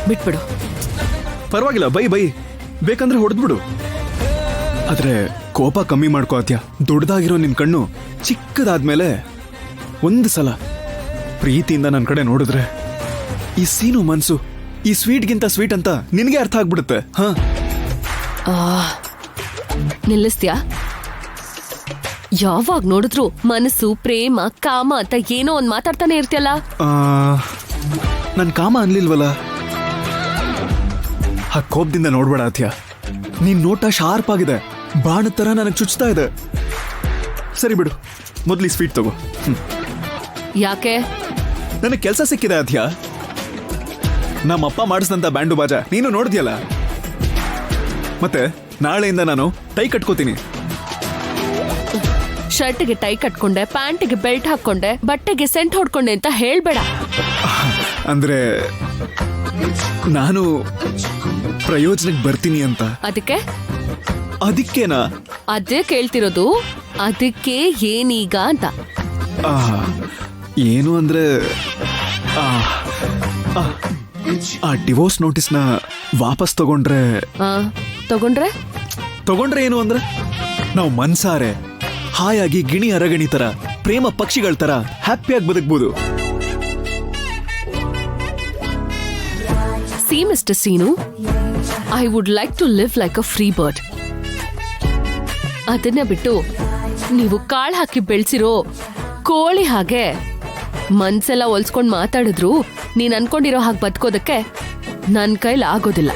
ಬಿಟ್ಬಿಡು. ಪರವಾಗಿಲ್ಲ, bye bye, ಬೇಕಂದ್ರೆ ಹೊಡೆದ್ಬಿಡು. ಆದ್ರೆ ಕೋಪ ಕಮ್ಮಿ ಮಾಡ್ಕೋ ಅತ್ಯ. ದೊಡ್ಡದಾಗಿರೋ ನಿನ್ ಕಣ್ಣು ಚಿಕ್ಕದಾದ್ಮೇಲೆ ಒಂದು ಸಲ ಪ್ರೀತಿಯಿಂದ ನನ್ನ ಕಡೆ ನೋಡಿದ್ರೆ ಈ ಸೀನು ಮನ್ಸು ಈ ಸ್ವೀಟ್ಗಿಂತ ಸ್ವೀಟ್ ಅಂತ ನಿನಗೆ ಅರ್ಥ ಆಗ್ಬಿಡುತ್ತೆ. ಹಾ, ನಿಲ್ಲಿಸ್ತ್ಯಾ? ಯಾವಾಗ ನೋಡಿದ್ರು ಮನಸ್ಸು, ಪ್ರೇಮ, ಕಾಮ ಅಂತ ಏನೋ ಒಂದ್ ಮಾತಾಡ್ತಾನೆ ಇರ್ತಿಯಲ್ಲ. ನನ್ ಕಾಮ ಅನ್ಲಿಲ್ವಲ್ಲ. ಆ ಕೋಪದಿಂದ ನೋಡ್ಬೇಡ ಅತ್ಯ. ನಿನ್ ನೋಟ ಶಾರ್ಪ್ ಆಗಿದೆ, ಬಾಣದ ತರ ನನಗೆ ಚುಚ್ತಾ ಇದೆ. ಸರಿ ಬಿಡು, ಮೊದ್ಲಿ ಸ್ವೀಟ್ ತಗೋ. ಯಾಕೆ? ನನಗೆ ಕೆಲಸ ಸಿಕ್ಕಿದೆ ಅತ್ಯ. ನಮ್ಮಪ್ಪ ಮಾಡಿಸಿದಂತ ಬ್ಯಾಂಡು ಬಾಜಾ ನೀನು ನೋಡಿದ್ಯಲ್ಲ. ಮತ್ತೆ ನಾಳೆಯಿಂದ ನಾನು ಟೈ ಕಟ್ಕೋತೀನಿ. ಶರ್ಟ್ಗೆ ಟೈ ಕಟ್ಕೊಂಡೆ, ಪ್ಯಾಂಟಿಗೆ ಬೆಲ್ಟ್ ಹಾಕೊಂಡೆ, ಬಟ್ಟೆಗೆ ಸೆಂಟ್ ಹೊಡ್ಕೊಂಡೆ ಅಂತ ಹೇಳ್ಬೇಡ. ಅಂದ್ರೆ ನಾನು ಪ್ರಯೋಜನಕ್ಕೆ ಬರ್ತೀನಿ ಅಂತ. ಅದಕ್ಕೇನಾ? ಅದೇ ಕೇಳ್ತಿರೋದು. ಅದಕ್ಕೆ ಏನೀಗ ಅಂತ. ಏನು ಅಂದ್ರೆ ಆ ಡಿವೋರ್ಸ್ ನೋಟಿಸ್ನ ವಾಪಸ್ ತಗೊಂಡ್ರೆ ತಗೊಂಡ್ರೆ ಏನು ಅಂದ್ರೆ ನಾವು ಮನ್ಸಾರೆ ಹಾಯಾಗಿ ಗಿಣಿ ಅರಗಣಿ ತರ ಪ್ರೇಮ ಪಕ್ಷಿಗಳ ತರ ಹ್ಯಾಪಿಯಾಗಿ ಬದುಕಬಹುದು. See, Mr. Seenu, I would like to live like a free bird. ಅದನ್ನ ಬಿಟ್ಟು ನೀವು ಕಾಳು ಹಾಕಿ ಬೆಳೆಸಿರೋ ಕೋಳಿ ಹಾಗೆ ಮನ್ಸೆಲ್ಲ ಹೊಲ್ಸ್ಕೊಂಡ್ ಮಾತಾಡಿದ್ರು ನೀನ್ ಅನ್ಕೊಂಡಿರೋ ಹಾಗೆ ಬದುಕೋದಕ್ಕೆ ನನ್ ಕೈಲಿ ಆಗೋದಿಲ್ಲ.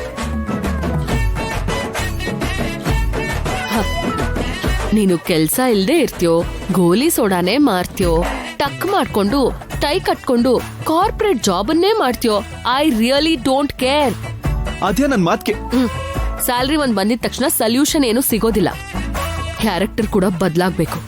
ನೀನು ಕೆಲ್ಸ ಇಲ್ದೇ ಇರ್ತೀಯೋ, ಗೋಲಿ ಸೋಡಾನೇ ಮಾರ್ತೀಯೋ, ಟಕ್ ಮಾಡ್ಕೊಂಡು ಟೈ ಕಟ್ಕೊಂಡು ಕಾರ್ಪೊರೇಟ್ ಜಾಬನ್ನೇ ಮಾಡ್ತೀಯೋ. I really don't care. ಅದೇ ನನ್ ಮಾತ್ಗೆ. ಸ್ಯಾಲ್ರಿ ಒಂದ್ ಬಂದಿದ ತಕ್ಷಣ ಸೊಲ್ಯೂಷನ್ ಏನು ಸಿಗೋದಿಲ್ಲ. ಕ್ಯಾರೆಕ್ಟರ್ ಕೂಡ ಬದಲಾಗ್ಬೇಕು.